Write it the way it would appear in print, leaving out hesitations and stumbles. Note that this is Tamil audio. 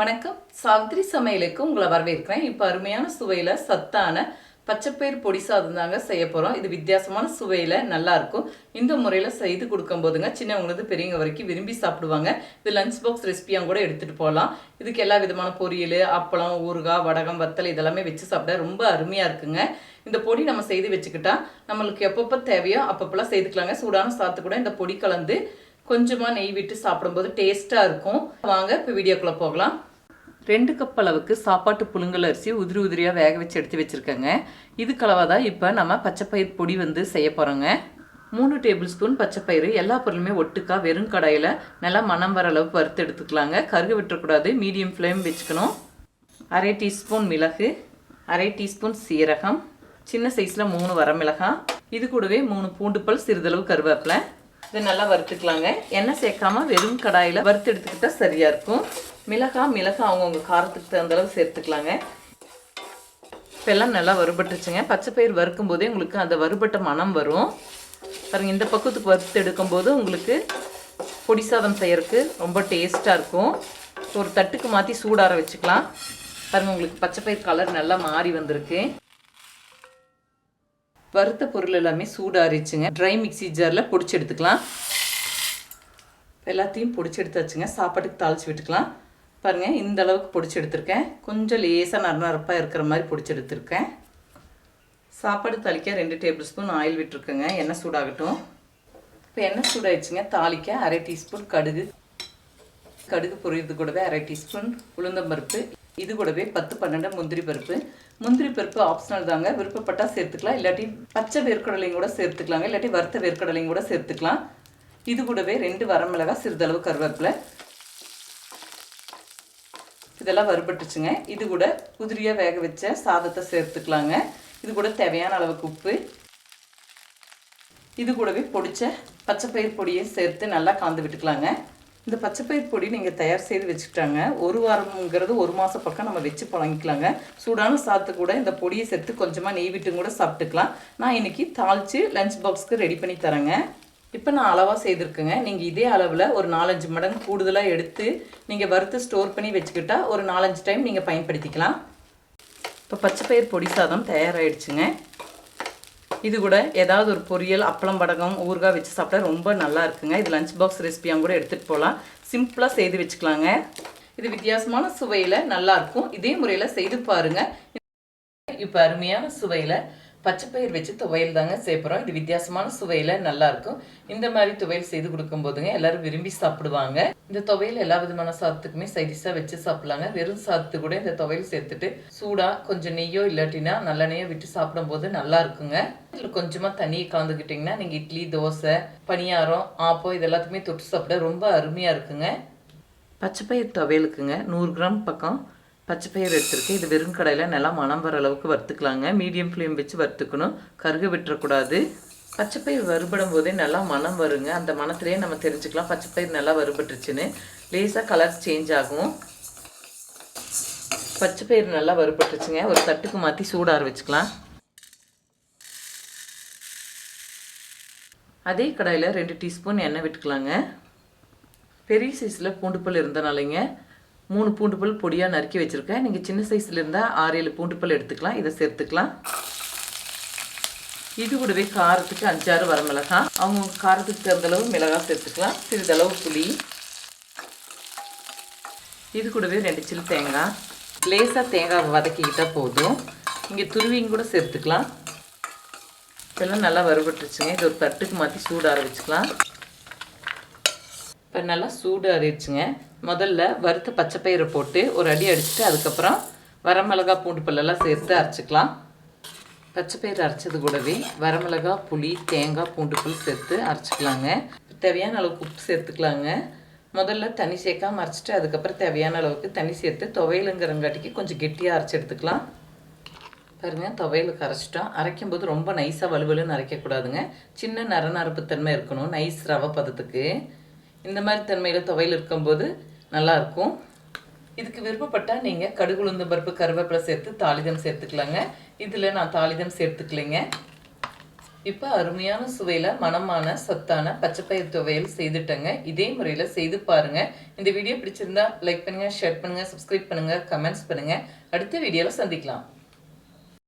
வணக்கம். சாவித்ரி சமையலுக்கு உங்களை வரவேற்கிறேன். இப்போ அருமையான சுவையில் சத்தான பச்சைப்பயிர் பொடி சாதம் தாங்க செய்ய போகிறோம். இது வித்தியாசமான சுவையில் நல்லாயிருக்கும். இந்த முறையில் செய்து கொடுக்கும்போதுங்க சின்னவங்களுக்கு பெரியவங்க வரைக்கும் விரும்பி சாப்பிடுவாங்க. இது லஞ்ச் பாக்ஸ் ரெசிபியாக கூட எடுத்துகிட்டு போகலாம். இதுக்கு எல்லா விதமான பொரியல், அப்பளம், ஊறுகாய், வடகம், வத்தல் இதெல்லாமே வச்சு சாப்பிட ரொம்ப அருமையாக இருக்குங்க. இந்த பொடி நம்ம செய்து வச்சுக்கிட்டா நம்மளுக்கு எப்பப்போ தேவையோ அப்பப்போலாம் செய்துக்கலாங்க. சூடான சாத்து கூட இந்த பொடி கலந்து கொஞ்சமாக நெய் விட்டு சாப்பிடும்போது டேஸ்ட்டாக இருக்கும். வாங்க இப்போ வீடியோக்குள்ளே போகலாம். 2 கப் அளவுக்கு சாப்பாட்டு புழுங்கல் அரிசி உதிரி உதிரியாக வேக வச்சு எடுத்து வச்சுருக்கேங்க. இதுக்கு அளவாக தான் இப்போ நம்ம பச்சைப்பயிர் பொடி செய்ய போகிறோங்க. 3 டேபிள் ஸ்பூன் பச்சைப்பயிறு எல்லா பொருளுமே ஒட்டுக்கா வெறும் கடாயில் நல்லா மணம் வர அளவுக்கு வறுத்து எடுத்துக்கலாங்க. கருக விட்டுறக்கூடாது, மீடியம் ஃப்ளேம் வச்சுக்கணும். 1/2 டீஸ்பூன் மிளகு, 1/2 டீஸ்பூன் சீரகம், சின்ன சைஸில் 3 வரமிளகாய், இது கூடவே 3 பூண்டு பல், சிறிதளவு கருவேப்பிலை. இதை நல்லா வறுத்துக்கலாங்க. எண்ணெய் சேர்க்காம வெறும் கடாயில் வறுத்து எடுத்துக்கிட்டால் சரியாக இருக்கும். மிளகாய் அவங்கவுங்க காரத்துக்கு தகுந்த அளவு சேர்த்துக்கலாங்க. இப்போ எல்லாம் நல்லா வறுபட்டுருச்சுங்க. பச்சைப்பயிர் வறுக்கும் போதே உங்களுக்கு அந்த வறுபட்ட மணம் வரும் பாருங்கள். இந்த பக்குவத்துக்கு வறுத்து எடுக்கும்போது உங்களுக்கு பொடி சாதம் செய்யறதுக்கு ரொம்ப டேஸ்ட்டாக இருக்கும். ஒரு தட்டுக்கு மாற்றி சூடார வச்சுக்கலாம். பாருங்கள், உங்களுக்கு பச்சைப்பயிர் கலர் நல்லா மாறி வந்திருக்கு. வறுத்த பொருள் எல்லாமே சூடாரிச்சுங்க. ட்ரை மிக்சி ஜாரில் பொடிச்சு எடுத்துக்கலாம். எல்லாத்தையும் பொடிச்சு எடுத்தாச்சுங்க. சாப்பாட்டுக்கு தாளித்து விட்டுக்கலாம். பாருங்கள், இந்த அளவுக்கு பொடிச்சு எடுத்திருக்கேன். கொஞ்சம் லேசாக நரநரப்பாக இருக்கிற மாதிரி பொடிச்சு எடுத்திருக்கேன். சாப்பாடு தாளிக்க 2 டேபிள் ஸ்பூன் ஆயில் விட்டுருக்கேங்க. எண்ணெய் சூடாகட்டும். இப்போ எண்ணெய் சூடாகிடுச்சுங்க. தாளிக்க 1/2 டீஸ்பூன் கடுகு பொரியறது கூடவே 1/2 டீஸ்பூன் உளுந்தம்பருப்பு, இது கூடவே 10-12 முந்திரி பருப்பு ஆப்ஷனல் தாங்க. விருப்பப்பட்டால் சேர்த்துக்கலாம், இல்லாட்டி பச்சை வேர்க்கடலையும் கூட சேர்த்துக்கலாங்க, இல்லாட்டி வறுத்த வேர்க்கடலையும் கூட சேர்த்துக்கலாம். இது கூடவே 2 வரமிளகாய், சிறிதளவு கருவேப்பிலை. இதெல்லாம் வறுபட்டுச்சுங்க. இது கூட உதிரியாக வேக வச்ச சாதத்தை சேர்த்துக்கலாங்க. இது கூட தேவையான அளவுக்கு உப்பு, இது கூடவே பொடிச்ச பச்சைப்பயிர் பொடியை சேர்த்து நல்லா கலந்து விட்டுக்கலாங்க. இந்த பச்சைப்பயிர் பொடி நீங்கள் தயார் செய்து வச்சுக்கிட்டாங்க. 1 வாரம்ங்கிறது 1 மாதம் பக்கம் நம்ம வச்சு பழங்கிக்கலாங்க. சூடான சாத்து கூட இந்த பொடியை சேர்த்து கொஞ்சமாக நெய் விட்டு கூட சாப்பிட்டுக்கலாம். நான் இன்றைக்கி தாளித்து லஞ்ச் பாக்ஸ்க்கு ரெடி பண்ணி தரேங்க. இப்போ நான் அளவாக செய்திருக்கேங்க. நீங்கள் இதே அளவில் ஒரு 4-5 மடங்கு கூடுதலாக எடுத்து நீங்கள் வறுத்து ஸ்டோர் பண்ணி வச்சுக்கிட்டா ஒரு 4-5 டைம் நீங்கள் பயன்படுத்திக்கலாம். இப்போ பச்சைப்பயிர் பொடி சாதம் தயாராகிடுச்சுங்க. இது கூட ஏதாவது ஒரு பொரியல், அப்பளம், வடகம், ஊறுகாய் வச்சு சாப்பிட்டா ரொம்ப நல்லா இருக்குங்க. இது லஞ்ச் பாக்ஸ் ரெசிபியாக கூட எடுத்துகிட்டு போகலாம். சிம்பிளாக செய்து வச்சுக்கலாங்க. இது வித்தியாசமான சுவையில் நல்லாயிருக்கும். இதே முறையில் செய்து பாருங்கள். இப்போ அருமையான சுவையில் பச்சைப்பயிர் வச்சு துவையல் தாங்க சேர்ப்புறோம். இது வித்தியாசமான சுவையில் நல்லாயிருக்கும். இந்த மாதிரி துவையல் செய்து கொடுக்கும்போதுங்க எல்லோரும் விரும்பி சாப்பிடுவாங்க. இந்த துவையல் எல்லா விதமான சாதத்துக்குமே சைடிஷாக வச்சு சாப்பிட்லாங்க. வெறும் சாதத்து கூட இந்த துவையல் சேர்த்துட்டு சூடாக கொஞ்சம் நெய்யோ இல்லாட்டினா நல்லெண்ணெயோ விட்டு சாப்பிடும்போது நல்லா இருக்குங்க. இதில் கொஞ்சமாக தண்ணியை கலந்துக்கிட்டிங்கன்னா நீங்கள் இட்லி, தோசை, பணியாரம், ஆப்பம் இது எல்லாத்துக்குமே தொட்டு சாப்பிட ரொம்ப அருமையாக இருக்குங்க. பச்சைப்பயிர் துவையலுக்குங்க 100 கிராம் பக்கம் பச்சைப்பயிர் எடுத்துருக்கு. இது வெறும் கடையில் நல்லா மணம் வர அளவுக்கு வறுத்துக்கலாங்க. மீடியம் ஃப்ளேம் வச்சு வறுத்துக்கணும், கருக விட்டுறக்கூடாது. பச்சைப்பயிர் வறுபடும் போதே நல்லா மணம் வருங்க. அந்த மணத்துலேயே நம்ம தெரிஞ்சுக்கலாம் பச்சைப்பயிர் நல்லா வறுபட்டுருச்சுன்னு. லேசாக கலர் சேஞ்ச் ஆகும். பச்சைப்பயிர் நல்லா வறுபட்டுருச்சுங்க. ஒரு தட்டுக்கு மாற்றி சூடார வச்சுக்கலாம். அதே கடாயில் 2 டீஸ்பூன் எண்ணெய் விட்டுக்கலாங்க. பெரிய சைஸில் பூண்டுப்பல் இருந்தனாலைங்க 3 பூண்டுப்பல் பொடியாக நறுக்கி வச்சுருக்கேன். நீங்கள் சின்ன சைஸில் இருந்தால் 6-7 பூண்டுப்பல் எடுத்துக்கலாம். இதை சேர்த்துக்கலாம். இது கூடவே காரத்துக்கு 5-6 வரமிளகாய், அவங்க காரத்துக்கு தகுந்தளவு மிளகாய் சேர்த்துக்கலாம். சிறிதளவு புளி, இது கூடவே 2 சில்லு தேங்காய். லேசாக தேங்காய் வதக்கிக்கிட்டால் போதும். இங்கே துருவியும் கூட சேர்த்துக்கலாம். இதெல்லாம் நல்லா வறுபட்டுருச்சுங்க. இது ஒரு தட்டுக்கு மாற்றி சூடார வச்சுக்கலாம். இப்போ நல்லா சூடாறிடுச்சுங்க. முதல்ல வறுத்த பச்சைப்பயிரை போட்டு ஒரு அடி அடிச்சுட்டு அதுக்கப்புறம் வரமிளகாய், பூண்டு பல்லெல்லாம் சேர்த்து அரைச்சிக்கலாம். பச்சைப்பயிறு அரைச்சது கூடவே வரமிளகாய், புளி, தேங்காய், பூண்டு பல் சேர்த்து அரைச்சிக்கலாங்க. தேவையான அளவுக்கு உப்பு சேர்த்துக்கலாங்க. முதல்ல தண்ணி சேர்க்காம அரைச்சிட்டு அதுக்கப்புறம் தேவையான அளவுக்கு தண்ணி சேர்த்து துவையலுங்கிறங்காட்டிக்கு கொஞ்சம் கெட்டியாக அரைச்சி எடுத்துக்கலாம். பாருங்கள், துவையலுக்கு அரைச்சிட்டோம். அரைக்கும்போது ரொம்ப நைஸாக வலுவலுன்னு அரைக்கக்கூடாதுங்க. சின்ன நரநரப்பு தன்மை இருக்கணும், நைஸ் ரவை பதத்துக்கு. இந்த மாதிரி தன்மையில் துவையல் இருக்கும்போது நல்லாயிருக்கும். இதுக்கு விருப்பப்பட்டால் நீங்கள் கடுகு, உளுந்து பருப்பு, கருவேப்பிலை சேர்த்து தாளிதம் சேர்த்துக்கலாங்க. இதில் நான் தாளிதம் சேர்த்துக்கலைங்க. இப்போ அருமையான சுவையில் மணமான சத்தான பச்சைப்பயிர் துவையல் செய்துட்டேங்க. இதே முறையில் செய்து பாருங்கள். இந்த வீடியோ பிடிச்சிருந்தா லைக் பண்ணுங்கள், ஷேர் பண்ணுங்கள், சப்ஸ்கிரைப் பண்ணுங்கள், கமெண்ட்ஸ் பண்ணுங்கள். அடுத்த வீடியோவில் சந்திக்கலாம்.